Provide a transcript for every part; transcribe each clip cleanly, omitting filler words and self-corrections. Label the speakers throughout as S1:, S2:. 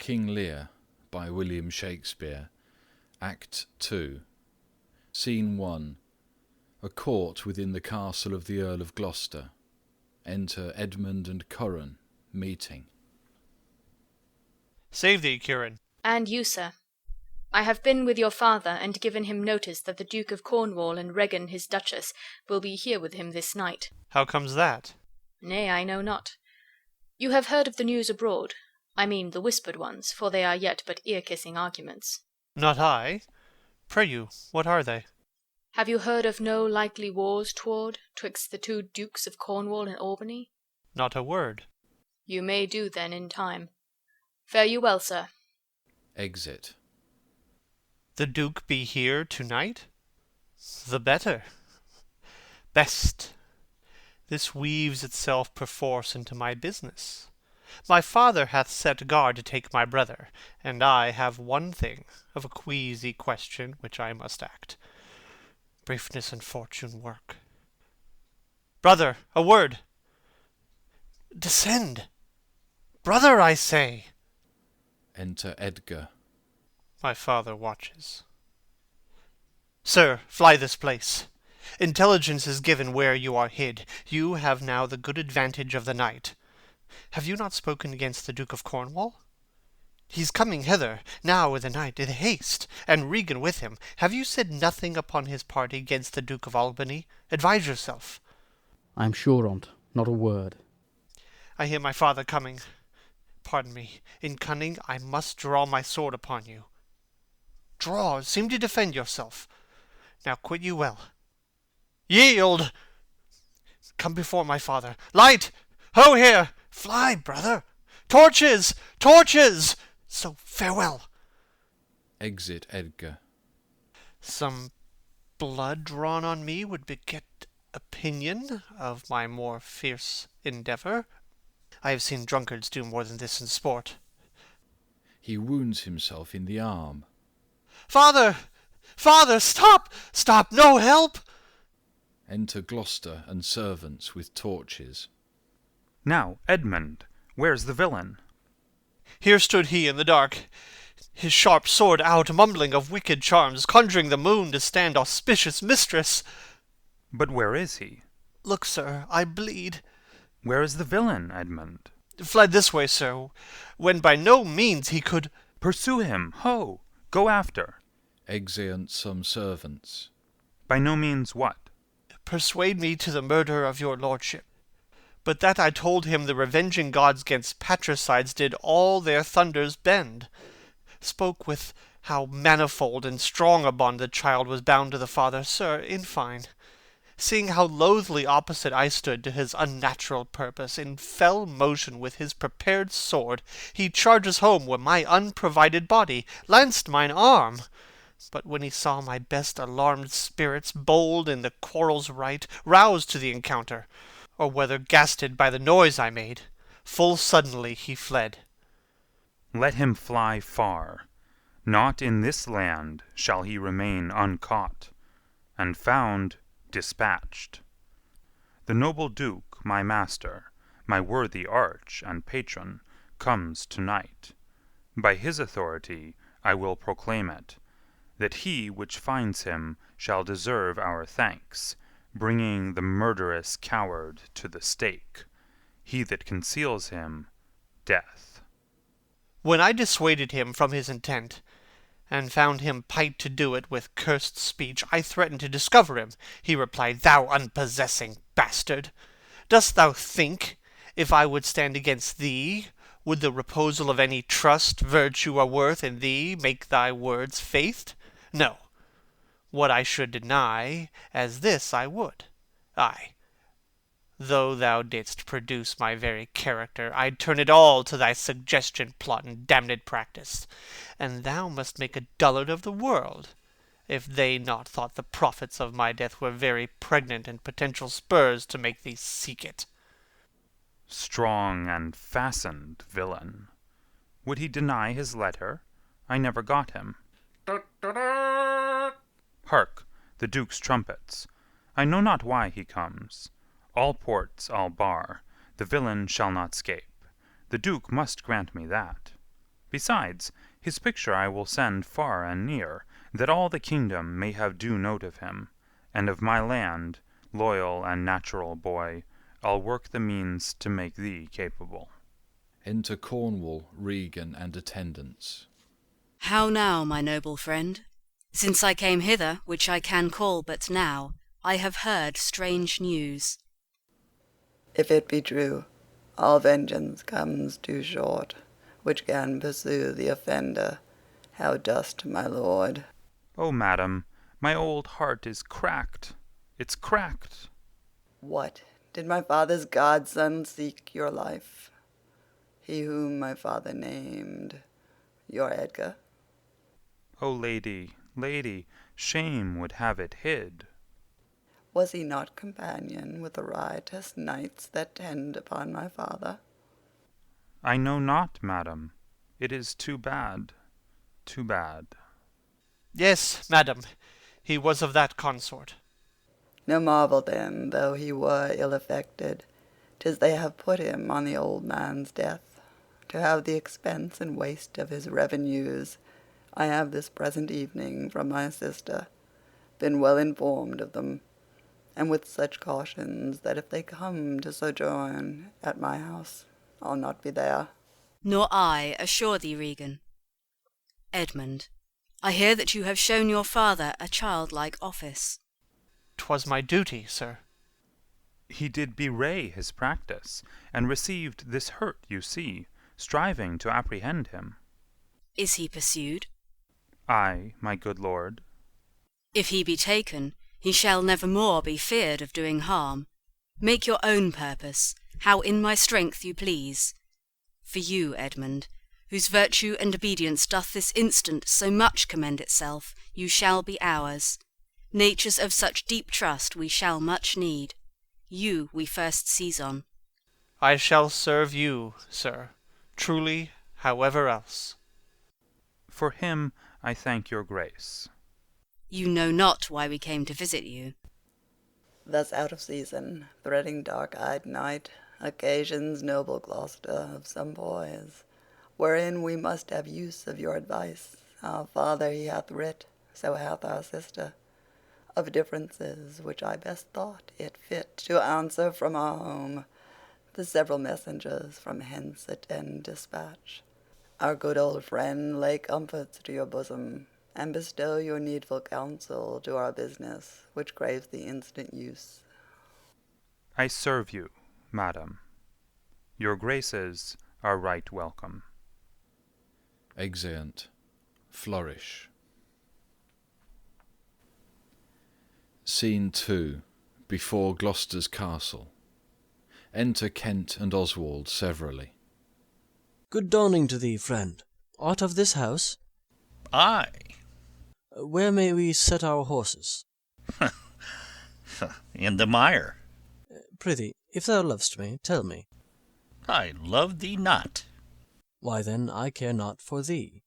S1: King Lear by William Shakespeare. Act 2. Scene 1. A court within the castle of the Earl of Gloucester. Enter Edmund and Cavern, meeting.
S2: Save thee, Curran.
S3: And you, sir. I have been with your father, and given him notice that the Duke of Cornwall and Regan his Duchess will be here with him this night.
S2: How comes that?
S3: Nay, I know not. You have heard of the news abroad. I mean the whispered ones, for they are yet but ear-kissing arguments.
S2: Not I. Pray you, what are they?
S3: Have you heard of no likely wars toward, twixt the two Dukes of Cornwall and Albany?
S2: Not a word.
S3: You may do then in time. Fare you well, sir.
S1: Exit.
S2: The Duke be here to-night? The better. Best. This weaves itself perforce into my business. My father hath set guard to take my brother, and I have one thing of a queasy question which I must act. Briefness and fortune work. Brother, a word! Descend! Brother, I say!
S1: Enter Edgar.
S2: My father watches. Sir, fly this place. Intelligence is given where you are hid. You have now the good advantage of the night. Have you not spoken against the Duke of Cornwall? He's coming hither, now in the night, in haste, and Regan with him. Have you said nothing upon his party against the Duke of Albany? Advise yourself.
S4: I am sure on't, not a word.
S2: I hear my father coming. Pardon me, in cunning I must draw my sword upon you. Draw, seem to defend yourself. Now quit you well. Yield! Come before my father. Light! Ho here! Fly, brother! Torches! Torches! So farewell.
S1: Exit Edgar.
S2: Some blood drawn on me would beget opinion of my more fierce endeavour. I have seen drunkards do more than this in sport.
S1: He wounds himself in the arm.
S2: Father! Father, stop! Stop! No help!
S1: Enter Gloucester and servants with torches.
S5: Now, Edmund, where's the villain?
S2: Here stood he in the dark, his sharp sword out, mumbling of wicked charms, conjuring the moon to stand auspicious mistress.
S5: But where is he?
S2: Look, sir, I bleed.
S5: Where is the villain, Edmund?
S2: Fled this way, sir, when by no means he could...
S5: Pursue him, ho! Go after.
S1: Exeunt some servants.
S5: By no means what?
S2: Persuade me to the murder of your lordship. But that I told him the revenging gods 'gainst patricides did all their thunders bend. Spoke with how manifold and strong a bond the child was bound to the father, sir, in fine. Seeing how loathly opposite I stood to his unnatural purpose, in fell motion with his prepared sword, he charges home where my unprovided body lanced mine arm. But when he saw my best alarmed spirits, bold in the quarrel's right, roused to the encounter, or whether gasted by the noise I made, full suddenly he fled.
S5: Let him fly far. Not in this land shall he remain uncaught, and found dispatched. The noble Duke, my master, my worthy arch and patron, comes to-night. By his authority I will proclaim it, that he which finds him shall deserve our thanks, bringing the murderous coward to the stake, he that conceals him, death.
S2: When I dissuaded him from his intent, and found him pight to do it with cursed speech, I threatened to discover him. He replied, Thou unpossessing bastard! Dost thou think, if I would stand against thee, would the reposal of any trust, virtue, or worth in thee make thy words faithed? No. What I should deny, as this I would. Ay, though thou didst produce my very character, I'd turn it all to thy suggestion, plot, and damned practice. And thou must make a dullard of the world, if they not thought the profits of my death were very pregnant and potential spurs to make thee seek it.
S5: Strong and fastened villain. Would he deny his letter? I never got him. Hark, the Duke's trumpets. I know not why he comes. All ports I'll bar. The villain shall not scape. The Duke must grant me that. Besides, his picture I will send far and near, that all the kingdom may have due note of him, and of my land, loyal and natural boy, I'll work the means to make thee capable.
S1: Enter Cornwall, Regan, and attendants.
S6: How now, my noble friend? Since I came hither, which I can call but now, I have heard strange news.
S7: If it be true, all vengeance comes too short, which can pursue the offender. How dost, my lord?
S5: O madam, my old heart is cracked. It's cracked.
S7: What, did my father's godson seek your life? He whom my father named your Edgar?
S5: O lady, lady, shame would have it hid.
S7: Was he not companion with the riotous knights that tend upon my father?
S5: I know not, madam. It is too bad, too bad.
S2: Yes, madam, he was of that consort.
S7: No marvel then, though he were ill affected, 'tis they have put him on the old man's death, to have the expense and waste of his revenues. I have this present evening from my sister been well informed of them, and with such cautions that if they come to sojourn at my house, I'll not be there.
S6: Nor I, assure thee, Regan. Edmund, I hear that you have shown your father a childlike office.
S2: 'Twas my duty, sir.
S5: He did bewray his practice, and received this hurt you see, striving to apprehend him.
S6: Is he pursued?
S5: Ay, my good lord.
S6: If he be taken, he shall never more be feared of doing harm. Make your own purpose, how in my strength you please. For you, Edmund, whose virtue and obedience doth this instant so much commend itself, you shall be ours. Natures of such deep trust we shall much need. You we first seize on.
S2: I shall serve you, sir, truly, however else.
S5: For him I thank your grace.
S6: You know not why we came to visit you.
S7: Thus out of season, threading dark-eyed night, occasions noble Gloucester of some boys, wherein we must have use of your advice. Our father he hath writ, so hath our sister, of differences which I best thought it fit to answer from our home. The several messengers from hence attend dispatch. Our good old friend lay comforts to your bosom, and bestow your needful counsel to our business, which craves the instant use.
S5: I serve you, madam. Your graces are right welcome.
S1: Exeunt. Flourish. Scene 2. Before Gloucester's castle. Enter Kent and Oswald severally.
S8: Good dawning to thee, friend. Art of this house?
S9: Aye.
S8: Where may we set our horses?
S9: In the mire.
S8: Prithee, if thou lovest me, tell me.
S9: I love thee not.
S8: Why then I care not for thee.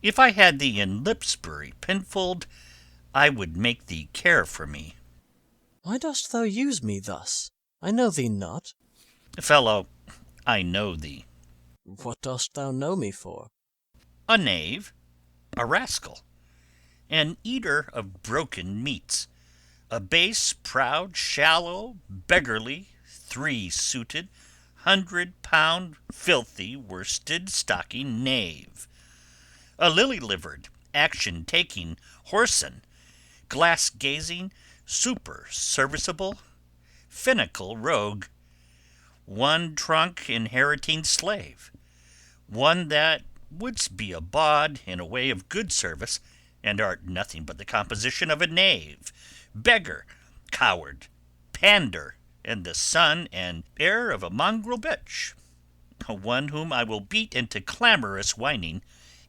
S9: If I had thee in Lipsbury, Penfold, I would make thee care for me.
S8: Why dost thou use me thus? I know thee not.
S9: Fellow, I know thee.
S8: What dost thou know me for?
S9: A knave, a rascal, an eater of broken meats, a base, proud, shallow, beggarly, 3-suited, 100-pound, filthy, worsted, stocking knave, a lily-livered, action-taking whoreson, glass-gazing, super-serviceable, finical rogue, one trunk inheriting slave, one that wouldst be a bawd in a way of good service, and art nothing but the composition of a knave, beggar, coward, pander, and the son and heir of a mongrel bitch, one whom I will beat into clamorous whining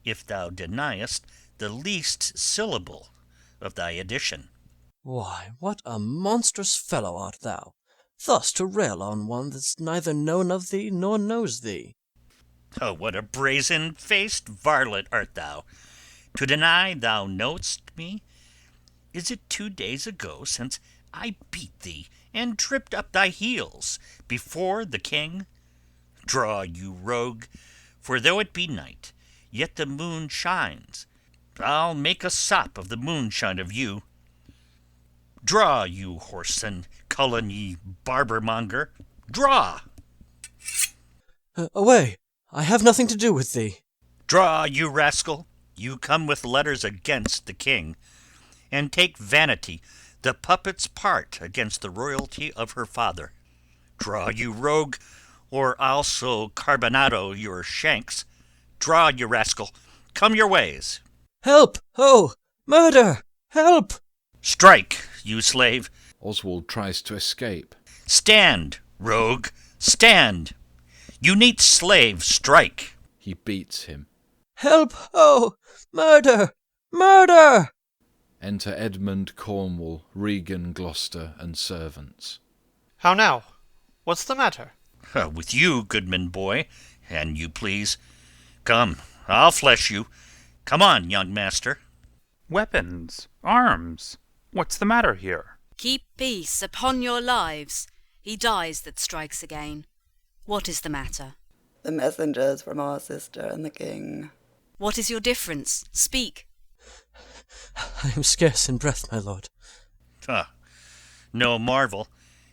S9: if thou deniest the least syllable of thy addition.
S8: Why, what a monstrous fellow art thou, thus to rail on one that's neither known of thee nor knows thee.
S9: Oh, what a brazen-faced varlet art thou, to deny thou know'st me! Is it 2 days ago since I beat thee and tripped up thy heels before the king? Draw, you rogue, For though it be night, yet the moon shines. I'll make a sop of the moonshine of you. Draw, you whoreson, Cullen, ye barbermonger, draw!
S8: Away! I have nothing to do with thee.
S9: Draw, you rascal! You come with letters against the king, and take Vanity, the puppet's part against the royalty of her father. Draw, you rogue, or I'll so carbonado your shanks. Draw, you rascal! Come your ways!
S8: Help! Oh! Murder! Help!
S9: Strike, you slave!
S1: Oswald tries to escape.
S9: Stand, rogue, stand! You neat slave, strike!
S1: He beats him.
S8: Help! Oh! Murder! Murder!
S1: Enter Edmund, Cornwall, Regan, Gloucester, and servants.
S2: How now? What's the matter?
S9: With you, goodman boy, an you please. Come, I'll flesh you. Come on, young master.
S5: Weapons, arms. What's the matter here?
S6: Keep peace upon your lives. He dies that strikes again. What is the matter?
S7: The messengers from our sister and the king.
S6: What is your difference? Speak.
S8: I am scarce in breath, my lord.
S9: No marvel.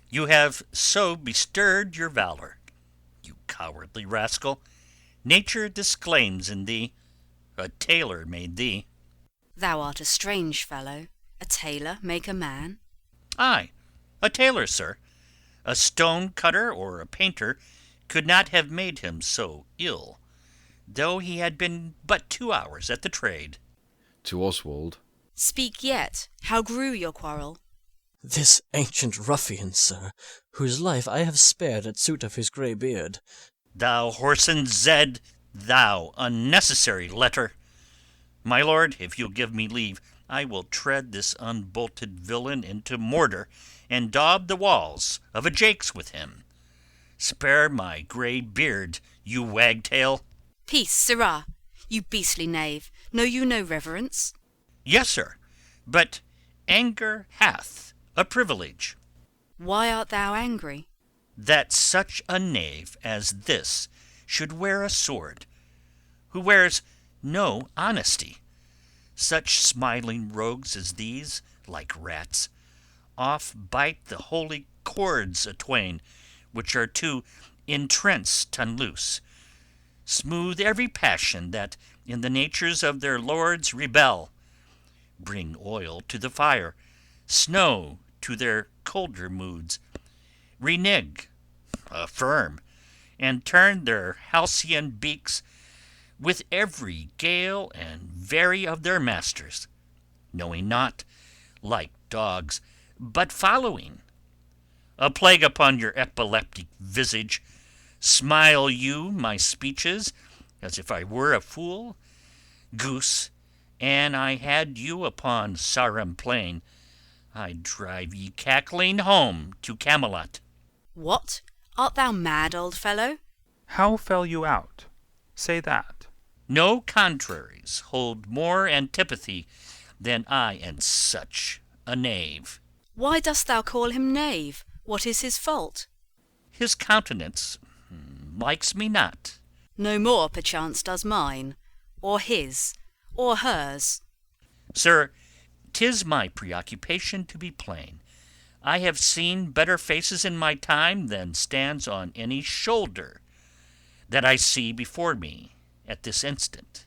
S9: You have so bestirred your valour. You cowardly rascal. Nature disclaims in thee. A tailor made thee.
S6: Thou art a strange fellow. A tailor make a man?
S9: Ay, a tailor, sir. A stone cutter or a painter could not have made him so ill, though he had been but 2 hours at the trade.
S1: To Oswald.
S6: Speak yet. How grew your quarrel?
S8: This ancient ruffian, sir, whose life I have spared at suit of his grey beard.
S9: Thou whoreson Zed, thou unnecessary letter! My lord, if you'll give me leave, I will tread this unbolted villain into mortar, and daub the walls of a jakes with him. Spare my grey beard, you wagtail!
S6: Peace, sirrah! You beastly knave, know you no reverence?
S9: Yes, sir, but anger hath a privilege.
S6: Why art thou angry?
S9: That such a knave as this should wear a sword, who wears no honesty. Such smiling rogues as these, like rats, oft bite the holy cords a-twain, which are too entrenced unloose, smooth every passion that in the natures of their lords rebel, bring oil to the fire, snow to their colder moods, renege, affirm, and turn their halcyon beaks with every gale and vary of their masters, knowing not, like dogs, but following. A plague upon your epileptic visage! Smile you my speeches as if I were a fool? Goose, an I had you upon Sarum plain, I'd drive ye cackling home to Camelot.
S6: What? Art thou mad, old fellow?
S5: How fell you out? Say that.
S9: No contraries hold more antipathy than I and such a knave.
S6: Why dost thou call him knave? What is his fault?
S9: His countenance likes me not.
S6: No more, perchance, does mine, or his, or hers.
S9: Sir, 'tis my preoccupation to be plain. I have seen better faces in my time than stands on any shoulder that I see before me at this instant.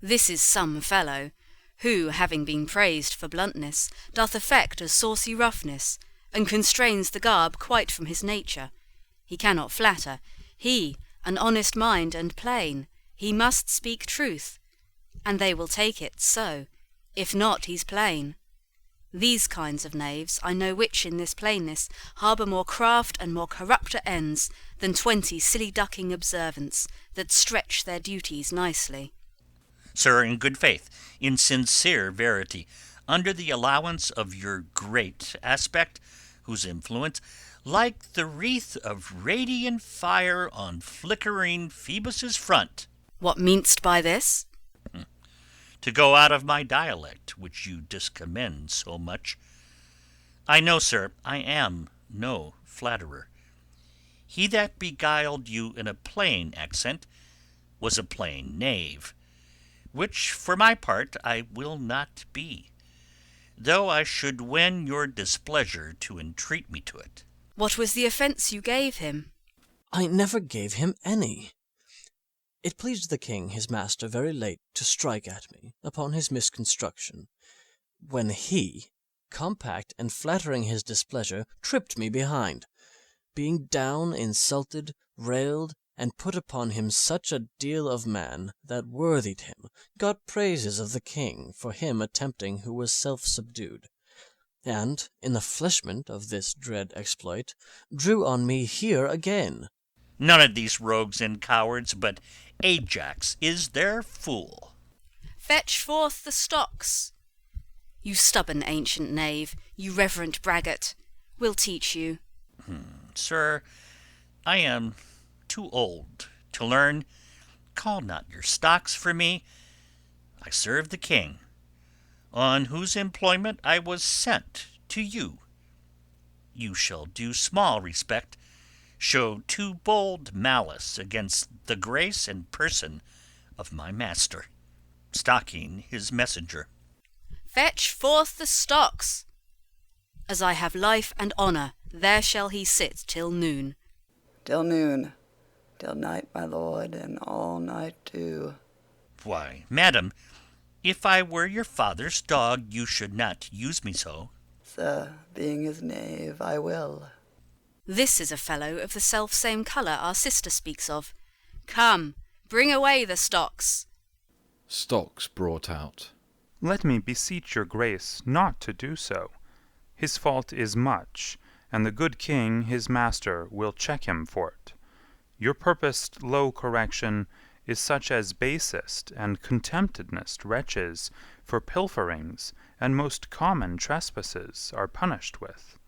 S6: This is some fellow, who, having been praised for bluntness, doth affect a saucy roughness, and constrains the garb quite from his nature. He cannot flatter. He, an honest mind and plain, he must speak truth, and they will take it so. If not, he's plain. These kinds of knaves, I know which in this plainness harbour more craft and more corrupter ends than 20 silly ducking observants that stretch their duties nicely.
S9: Sir, in good faith, in sincere verity, under the allowance of your great aspect, whose influence, like the wreath of radiant fire on flickering Phoebus's front.
S6: What mean'st by this?
S9: To go out of my dialect, which you discommend so much. I know, sir, I am no flatterer. He that beguiled you in a plain accent was a plain knave, which for my part I will not be, though I should win your displeasure to entreat me to it.
S6: What was the offence you gave him?
S8: I never gave him any. It pleased the king his master very late to strike at me upon his misconstruction, when he, compact and flattering his displeasure, tripped me behind, being down insulted, railed, and put upon him such a deal of man that worthied him, got praises of the king for him attempting who was self-subdued, and, in the fleshment of this dread exploit, drew on me here again.
S9: None of these rogues and cowards but Ajax is their fool.
S6: Fetch forth the stocks. You stubborn ancient knave, you reverent braggart, we'll teach you.
S9: Sir, I am too old to learn. Call not your stocks for me. I serve the king, on whose employment I was sent to you. You shall do small respect, show too bold malice against the grace and person of my master, stalking his messenger.
S6: Fetch forth the stocks. As I have life and honour, there shall he sit till noon.
S7: Till noon, till night, my lord, and all night too.
S9: Why, madam, if I were your father's dog, you should not use me so.
S7: Sir, being his knave, I will.
S6: This is a fellow of the self-same colour our sister speaks of. Come, bring away the stocks.
S1: Stocks brought out.
S5: Let me beseech your grace not to do so. His fault is much, and the good king his master will check him for it. Your purposed low correction is such as basest and contemptedest wretches for pilferings and most common trespasses are punished with.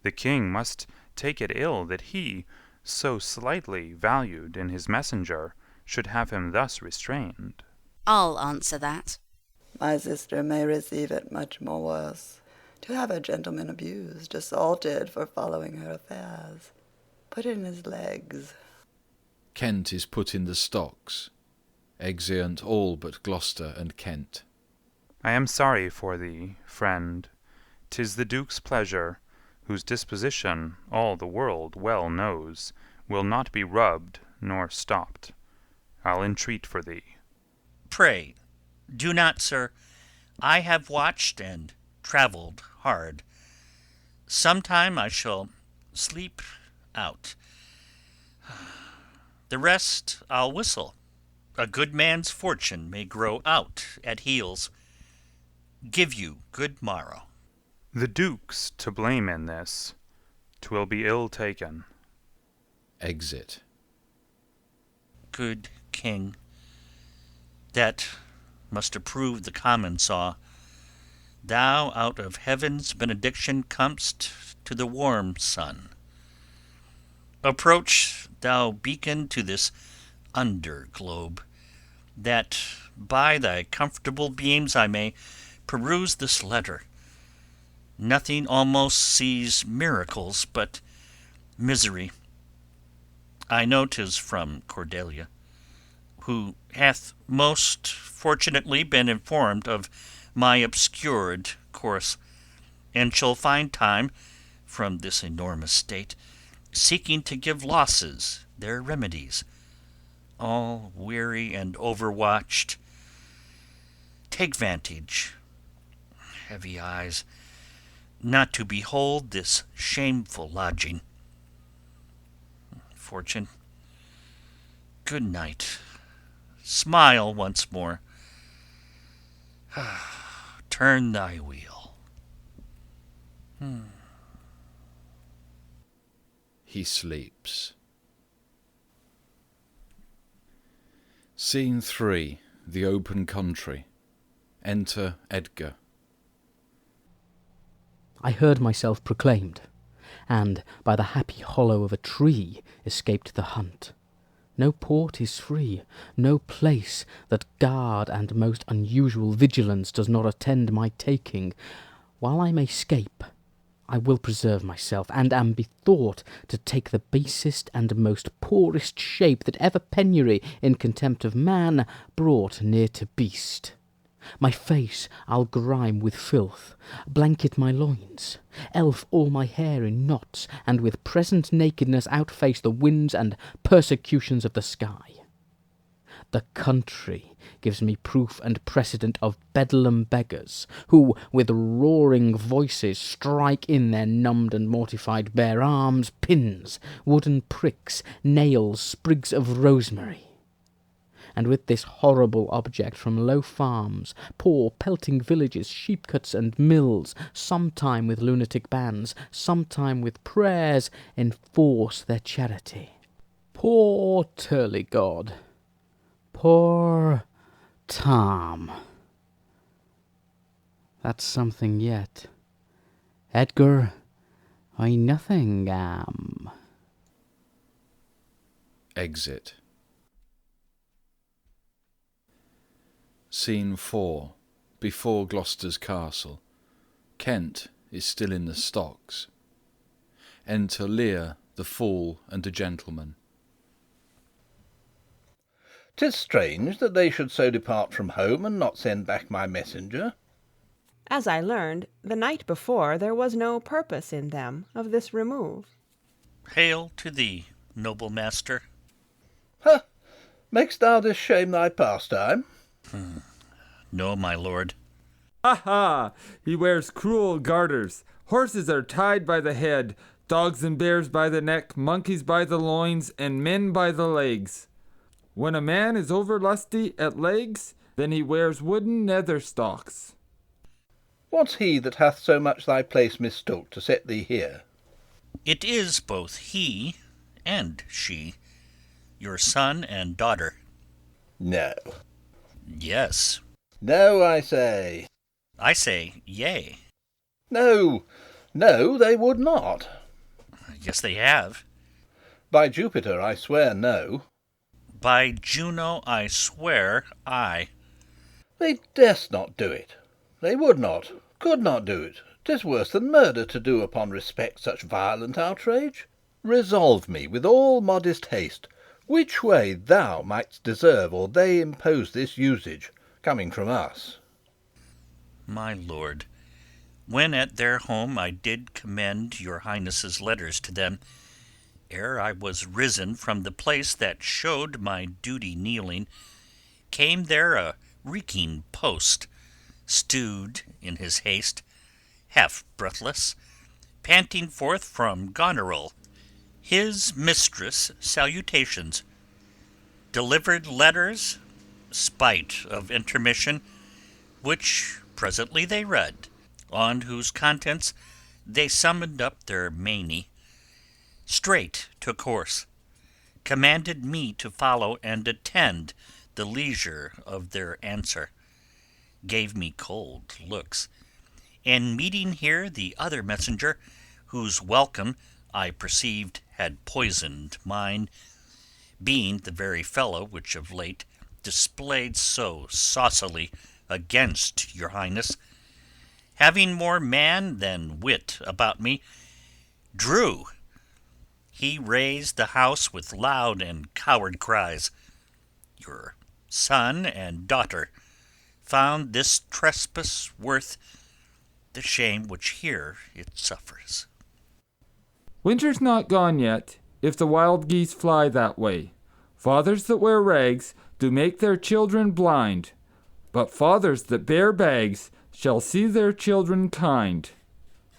S5: The king must take it ill that he, so slightly valued in his messenger, should have him thus restrained.
S6: I'll answer that.
S7: My sister may receive it much more worse, to have a gentleman abused, assaulted for following her affairs, put in his legs.
S1: Kent is put in the stocks. Exeunt all but Gloucester and Kent.
S5: I am sorry for thee, friend. 'Tis the Duke's pleasure, whose disposition all the world well knows, will not be rubbed nor stopped. I'll entreat for thee.
S9: Pray, do not, sir. I have watched and travelled hard. Sometime I shall sleep out. The rest I'll whistle. A good man's fortune may grow out at heels. Give you good morrow.
S5: The Duke's to blame in this. 'Twill be ill taken.
S1: Exit.
S9: Good king, that must approve the common saw. Thou out of heaven's benediction comest to the warm sun. Approach, thou beacon to this under globe, that by thy comfortable beams I may peruse this letter. Nothing almost sees miracles but misery. I know 'tis from Cordelia, who hath most fortunately been informed of my obscured course, and shall find time, from this enormous state, seeking to give losses their remedies. All weary and overwatched, take vantage, heavy eyes, not to behold this shameful lodging. Fortune, good night. Smile once more. Turn thy wheel.
S1: He sleeps. Scene 3. The open country. Enter Edgar.
S4: I heard myself proclaimed, and by the happy hollow of a tree escaped the hunt. No port is free, no place that guard and most unusual vigilance does not attend my taking. While I may scape, I will preserve myself, and am bethought to take the basest and most poorest shape that ever penury in contempt of man brought near to beast. My face I'll grime with filth, blanket my loins, elf all my hair in knots, and with present nakedness outface the winds and persecutions of the sky. The country gives me proof and precedent of bedlam beggars, who with roaring voices strike in their numbed and mortified bare arms pins, wooden pricks, nails, sprigs of rosemary. And with this horrible object from low farms, poor pelting villages, sheep-cuts and mills, sometime with lunatic bands, sometime with prayers, enforce their charity. Poor Turley God! Poor Tom! That's something yet. Edgar, I nothing am.
S1: Exit. Scene 4. Before Gloucester's castle. Kent is still in the stocks. Enter Lear, the fool, and a gentleman.
S10: 'Tis strange that they should so depart from home, and not send back my messenger.
S11: As I learned, the night before there was no purpose in them of this remove.
S9: Hail to thee, noble master.
S10: Ha! Makest thou this shame thy pastime?
S9: No, my lord.
S12: Ha ha! He wears cruel garters. Horses are tied by the head, dogs and bears by the neck, monkeys by the loins, and men by the legs. When a man is over lusty at legs, then he wears wooden nether stocks.
S10: What's he that hath so much thy place mistook to set thee here?
S9: It is both he and she, your son and daughter.
S10: No.
S9: Yes.
S10: No, I say.
S9: I say yea.
S10: No, no, they would not.
S9: Yes, they have.
S10: By Jupiter, I swear no.
S9: By Juno, I swear aye.
S10: They durst not do it. They would not, could not do it. 'Tis worse than murder to do upon respect such violent outrage. Resolve me with all modest haste which way thou mightst deserve or they impose this usage, coming from us.
S9: My lord, when at their home I did commend your highness's letters to them, ere I was risen from the place that showed my duty kneeling, came there a reeking post, stewed in his haste, half breathless, panting forth from Goneril his mistress' salutations, delivered letters, spite of intermission, which presently they read, on whose contents they summoned up their many, straight took horse, commanded me to follow and attend the leisure of their answer, gave me cold looks, and meeting here the other messenger, whose welcome I perceived had poisoned mine, being the very fellow which of late displayed so saucily against your highness, having more man than wit about me, drew. He raised the house with loud and coward cries. Your son and daughter found this trespass worth the shame which here it suffers.
S12: Winter's not gone yet, if the wild geese fly that way. Fathers that wear rags do make their children blind, but fathers that bear bags shall see their children kind.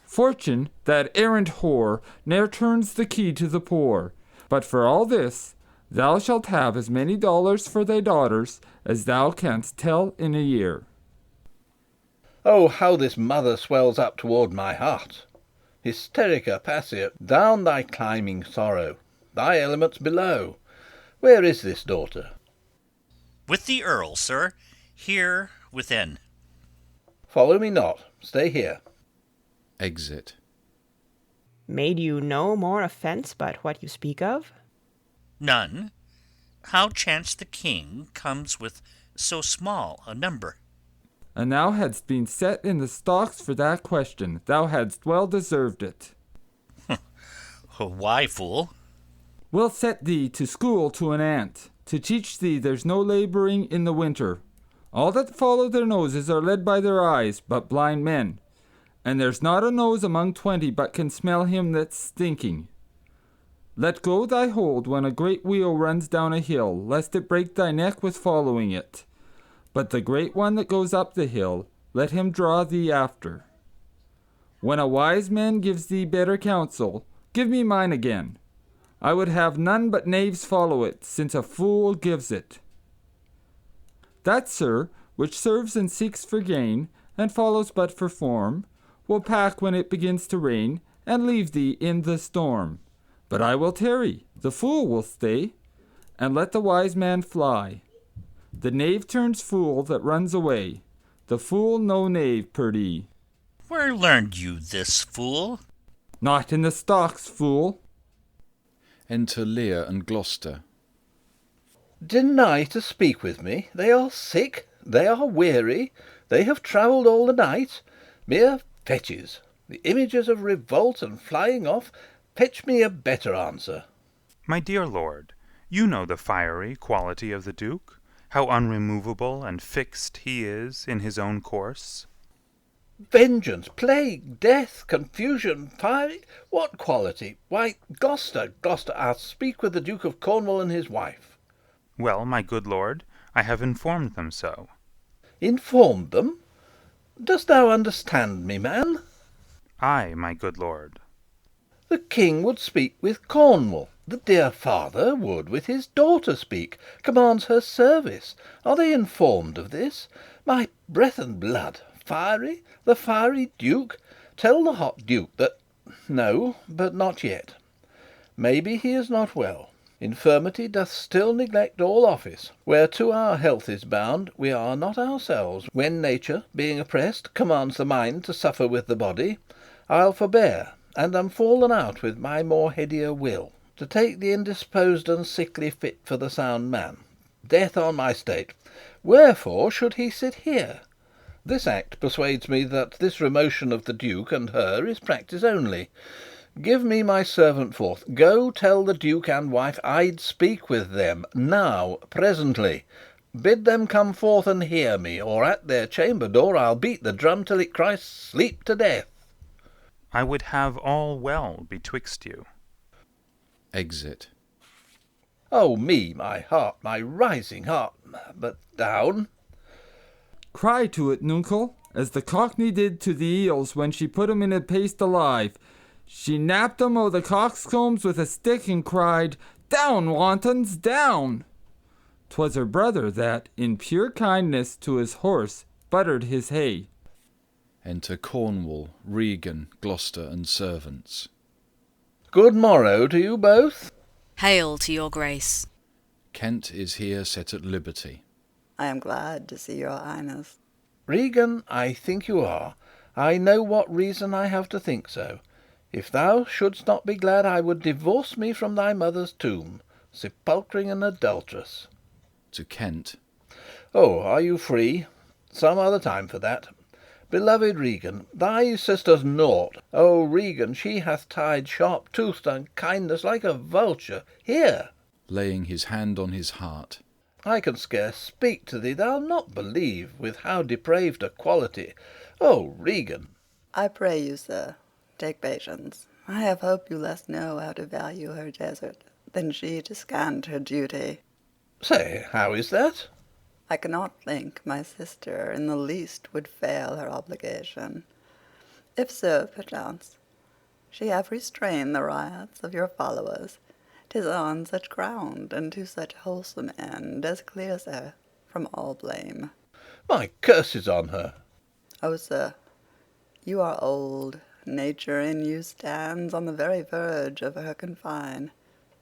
S12: Fortune, that errant whore, ne'er turns the key to the poor, but for all this thou shalt have as many dollars for thy daughters as thou canst tell in a year.
S10: Oh, how this mother swells up toward my heart! Hysterica passia, down thy climbing sorrow, thy elements below. Where is this daughter?
S9: With the earl, sir, here within.
S10: Follow me not, stay here.
S1: Exit.
S11: Made you no more offence but what you speak of?
S9: None. How chance the king comes with so small a number?
S12: and thou hadst been set in the stocks for that question. Thou hadst well deserved it.
S9: Why, fool?
S12: We'll set thee to school to an ant, to teach thee there's no labouring in the winter. All that follow their noses are led by their eyes, but blind men. And there's not a nose among 20 but can smell him that's stinking. Let go thy hold when a great wheel runs down a hill, lest it break thy neck with following it. But the great one that goes up the hill, let him draw thee after. When a wise man gives thee better counsel, give me mine again. I would have none but knaves follow it, since a fool gives it. That, sir, which serves and seeks for gain, and follows but for form, will pack when it begins to rain, and leave thee in the storm. But I will tarry, the fool will stay, and let the wise man fly. The knave turns fool that runs away, the fool no knave, perdie.
S9: Where learned you this, fool?
S12: Not in the stocks, fool.
S1: Enter Lear and Gloucester.
S10: Deny to speak with me. They are sick, they are weary, they have travelled all the night. Mere fetches, the images of revolt and flying off. Fetch me a better answer.
S5: My dear lord, you know the fiery quality of the Duke, how unremovable and fixed he is in his own course.
S10: Vengeance, plague, death, confusion, fiery, what quality? Why, Gloucester, I'll speak with the Duke of Cornwall and his wife.
S5: Well, my good lord, I have informed them so.
S10: Informed them? Dost thou understand me, man?
S5: Ay, my good lord.
S10: The king would speak with Cornwall. The dear father would with his daughter speak, commands her service. Are they informed of this? My breath and blood, fiery, the fiery duke. Tell the hot duke that... No, but not yet. Maybe he is not well. Infirmity doth still neglect all office. Whereto our health is bound, we are not ourselves. When nature, being oppressed, commands the mind to suffer with the body, I'll forbear, and am fallen out with my more headier will, to take the indisposed and sickly fit for the sound man. Death on my state! Wherefore should he sit here? This act persuades me that this remotion of the Duke and her is practice only. Give me my servant forth. Go tell the Duke and wife I'd speak with them, now, presently. Bid them come forth and hear me, or at their chamber door I'll beat the drum till it cries sleep to death.
S5: I would have all well betwixt you.
S1: Exit.
S10: Oh me, my heart, my rising heart, but down.
S12: Cry to it, nuncle, as the Cockney did to the eels when she put 'em in a paste alive. She napped 'em o' the coxcombs with a stick and cried, "Down, wantons, down!" 'Twas her brother that, in pure kindness to his horse, buttered his hay.
S1: Enter Cornwall, Regan, Gloucester, and servants.
S10: Good morrow to you both.
S6: Hail to your grace.
S1: Kent is here set at liberty.
S7: I am glad to see your highness.
S10: Regan, I think you are. I know what reason I have to think so. If thou shouldst not be glad, I would divorce me from thy mother's tomb, sepulchring an adulteress.
S1: To Kent.
S10: Oh, are you free? Some other time for that. Beloved Regan, thy sister's naught. Oh, Regan, she hath tied sharp-toothed unkindness like a vulture. Here!
S1: Laying his hand on his heart.
S10: I can scarce speak to thee. Thou'lt not believe with how depraved a quality. Oh, Regan!
S7: I pray you, sir, take patience. I have hope you less know how to value her desert than she to scant her duty.
S10: Say, how is that?
S7: I cannot think my sister in the least would fail her obligation. If so, perchance, she have restrained the riots of your followers. 'Tis on such ground and to such wholesome end as clears her from all blame.
S10: My curses on her!
S7: Oh, sir, you are old. Nature in you stands on the very verge of her confine.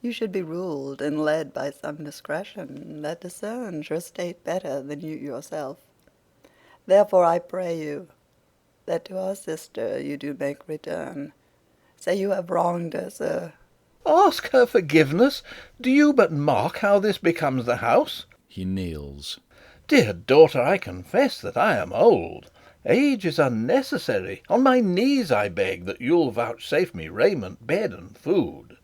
S7: You should be ruled and led by some discretion that discerns your state better than you yourself. Therefore I pray you that to our sister you do make return. Say you have wronged her, sir.
S10: Ask her forgiveness. Do you but mark how this becomes the house?
S1: He kneels.
S10: Dear daughter, I confess that I am old. Age is unnecessary. On my knees I beg that you'll vouchsafe me raiment, bed, and food.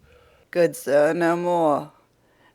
S7: Good sir, no more.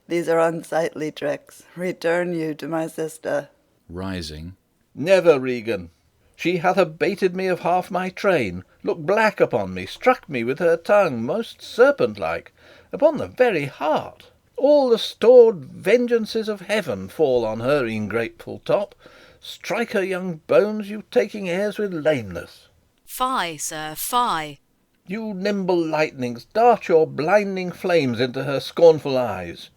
S7: These are unsightly tricks. Return you to my sister.
S1: Rising.
S10: Never, Regan. She hath abated me of half my train, looked black upon me, struck me with her tongue, most serpent-like, upon the very heart. All the stored vengeances of heaven fall on her ingrateful top. Strike her young bones, you taking airs with lameness.
S6: Fie, sir, fie.
S10: You nimble lightnings, dart your blinding flames into her scornful eyes.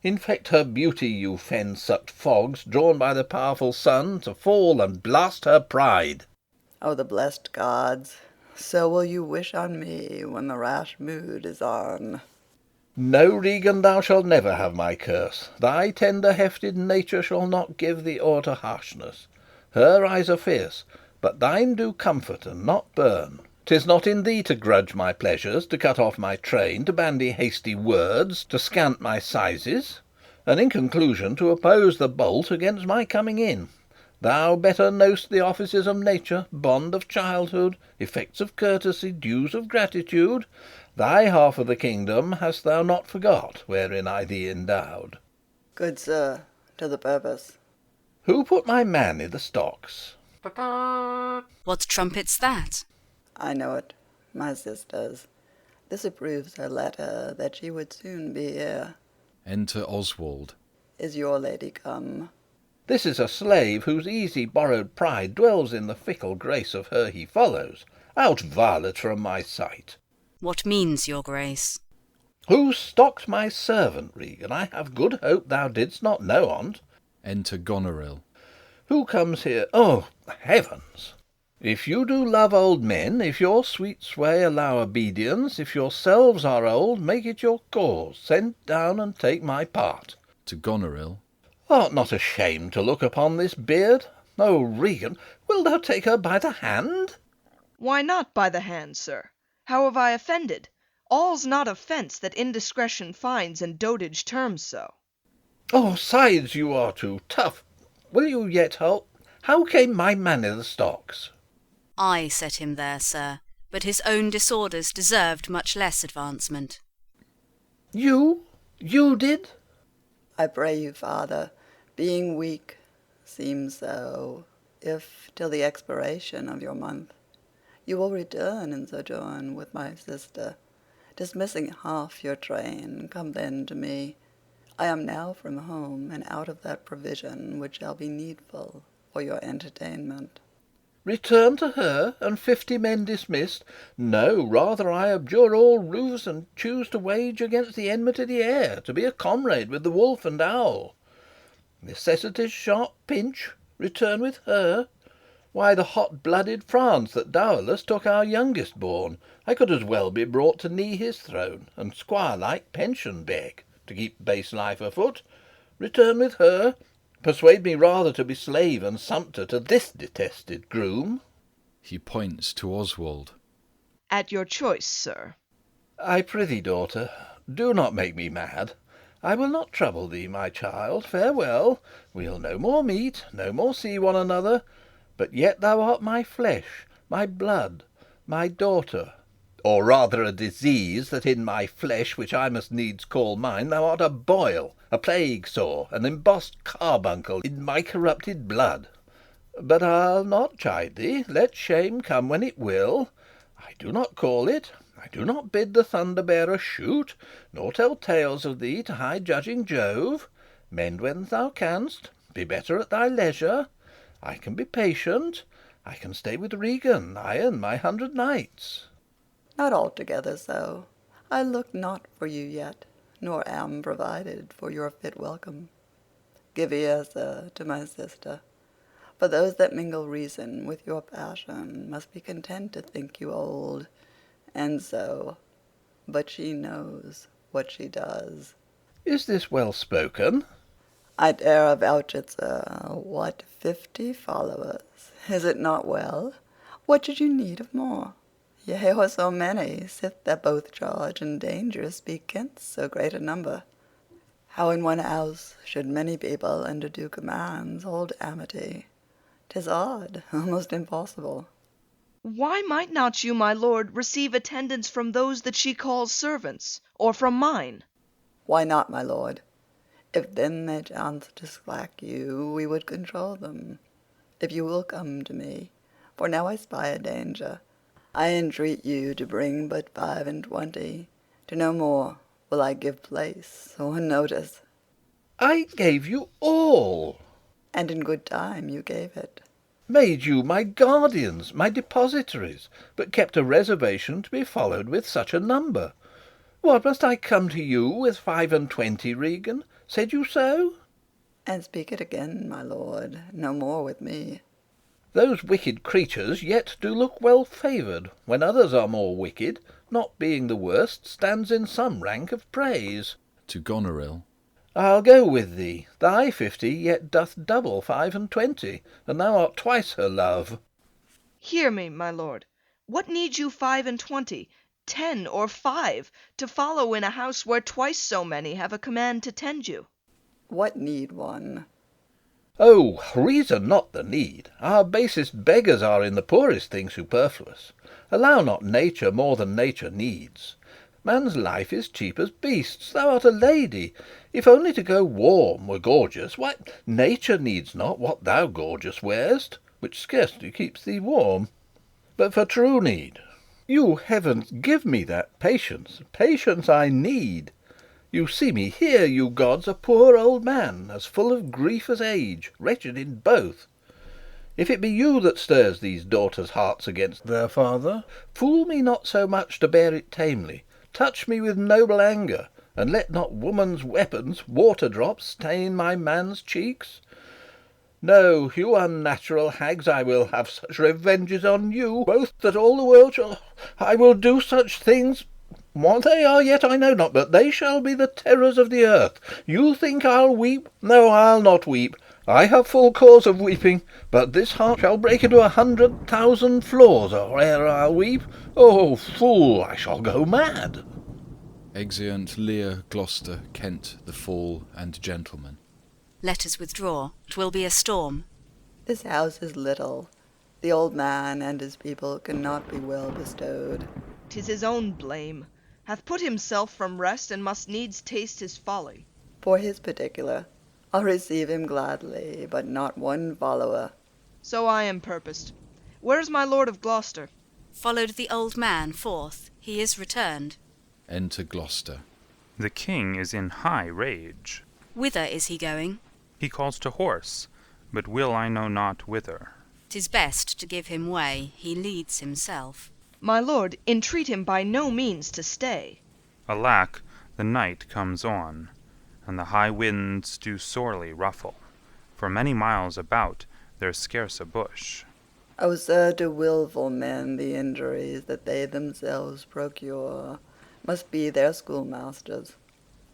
S10: Infect her beauty, you fen-sucked fogs, drawn by the powerful sun to fall and blast her pride.
S7: O the blessed gods, so will you wish on me when the rash mood is on.
S10: No, Regan, thou shalt never have my curse. Thy tender-hefted nature shall not give thee o'er to harshness. Her eyes are fierce, but thine do comfort and not burn. 'Tis not in thee to grudge my pleasures, to cut off my train, to bandy hasty words, to scant my sizes, and in conclusion to oppose the bolt against my coming in. Thou better know'st the offices of nature, bond of childhood, effects of courtesy, dues of gratitude. Thy half of the kingdom hast thou not forgot, wherein I thee endowed.
S7: Good sir, to the purpose.
S10: Who put my man i' the stocks?
S6: What trumpet's that?
S7: I know it, my sisters. This approves her letter that she would soon be here.
S1: Enter Oswald.
S7: Is your lady come?
S10: This is a slave whose easy borrowed pride dwells in the fickle grace of her he follows. Out, varlet, from my sight.
S6: What means your grace?
S10: Who stocked my servant, Regan? I have good hope thou didst not know on't.
S1: Enter Goneril.
S10: Who comes here? Oh, heavens! If you do love old men, if your sweet sway allow obedience, if yourselves are old, make it your cause. Send down and take my part.
S1: To Goneril.
S10: Art not ashamed to look upon this beard? O Regan, wilt thou take her by the hand?
S13: Why not by the hand, sir? How have I offended? All's not offence that indiscretion finds and dotage terms so.
S10: Oh, sides, you are too tough. Will you yet hold? How came my man i' the stocks?
S6: I set him there, sir, but his own disorders deserved much less advancement.
S10: You? You did?
S7: I pray you, father, being weak, seem so, if till the expiration of your month you will return and sojourn with my sister, dismissing half your train, come then to me. I am now from home, and out of that provision which shall be needful for your entertainment.
S10: Return to her, and 50 men dismissed? No, rather I abjure all roofs, and choose to wage against the enmity of the air, to be a comrade with the wolf and owl. Necessity's sharp pinch, return with her? Why, the hot-blooded France that dowerless took our youngest born, I could as well be brought to knee his throne, and squire-like pension beg, to keep base life afoot. Return with her? Persuade me rather to be slave and sumpter to this detested groom.
S1: He points to Oswald.
S13: At your choice, sir.
S10: I prithee, daughter, do not make me mad. I will not trouble thee, my child. Farewell. We'll no more meet, no more see one another. But yet thou art my flesh, my blood, my daughter. Or rather a disease, that in my flesh, which I must needs call mine, thou art a boil, a plague sore, an embossed carbuncle in my corrupted blood. But I'll not chide thee, let shame come when it will. I do not call it, I do not bid the thunder-bearer shoot, nor tell tales of thee to high-judging Jove. Mend when thou canst, be better at thy leisure. I can be patient, I can stay with Regan, I and my 100 knights.
S7: Not altogether so. I look not for you yet, nor am provided for your fit welcome. Give ear, sir, to my sister, for those that mingle reason with your passion must be content to think you old, and so, but she knows what she does.
S10: Is this well spoken?
S7: I dare avouch it, sir. What, 50 followers? Is it not well? What should you need of more? Yea, or so many, sith that both charge and danger speak 'gainst so great a number. How in one house should many people under due commands hold amity? 'Tis odd, almost impossible.
S13: Why might not you, my lord, receive attendance from those that she calls servants, or from mine?
S7: Why not, my lord? If then they chance to slack you, we would control them. If you will come to me, for now I spy a danger, I entreat you to bring but 25. To no more will I give place or notice.
S10: I gave you all.
S7: And in good time you gave it.
S10: Made you my guardians, my depositaries, but kept a reservation to be followed with such a number. What, must I come to you with 25, Regan? Said you so?
S7: And speak it again, my lord, no more with me.
S10: Those wicked creatures yet do look well favoured, when others are more wicked, not being the worst, stands in some rank of praise.
S1: To Goneril.
S10: I'll go with thee. Thy 50 yet doth double 25, and thou art twice her love.
S13: Hear me, my lord. What need you 25, 10 or 5, to follow in a house where twice so many have a command to tend you?
S7: What need one?
S10: Oh, reason not the need. Our basest beggars are in the poorest thing superfluous. Allow not nature more than nature needs. Man's life is cheap as beasts. Thou art a lady. If only to go warm were gorgeous, why, nature needs not what thou gorgeous wearest, which scarcely keeps thee warm. But for true need, you heavens give me that patience, patience I need. You see me here, you gods, a poor old man, as full of grief as age, wretched in both. If it be you that stirs these daughters' hearts against their father, fool me not so much to bear it tamely. Touch me with noble anger, and let not woman's weapons, water drops, stain my man's cheeks. No, you unnatural hags, I will have such revenges on you both that all the world shall... I will do such things... What they are yet I know not, but they shall be the terrors of the earth. You think I'll weep? No, I'll not weep. I have full cause of weeping, but this heart shall break into 100,000 flaws or ere I'll weep. Oh, fool, I shall go mad.
S1: Exeunt Lear, Gloucester, Kent, the Fall, and Gentlemen.
S6: Let us withdraw. 'Twill be a storm.
S7: This house is little. The old man and his people cannot be well bestowed.
S13: 'Tis his own blame. Hath put himself from rest, and must needs taste his folly.
S7: For his particular, I'll receive him gladly, but not one follower.
S13: So I am purposed. Where's my lord of Gloucester?
S6: Followed the old man forth. He is returned.
S1: Enter Gloucester.
S5: The king is in high rage.
S6: Whither is he going?
S5: He calls to horse, but will I know not whither.
S6: 'Tis best to give him way. He leads himself.
S13: My lord, entreat him by no means to stay.
S5: Alack, the night comes on, and the high winds do sorely ruffle. For many miles about there's scarce a bush.
S7: O sir, to wilful men the injuries that they themselves procure must be their schoolmasters.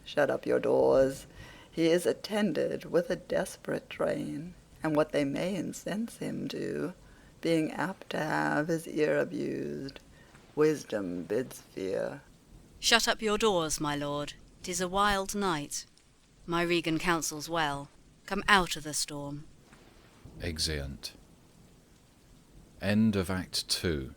S7: Shut up your doors. He is attended with a desperate train, and what they may incense him to, being apt to have his ear abused, wisdom bids fear.
S6: Shut up your doors, my lord. 'Tis a wild night. My Regan counsels well. Come out of the storm.
S1: Exeunt. End of Act 2.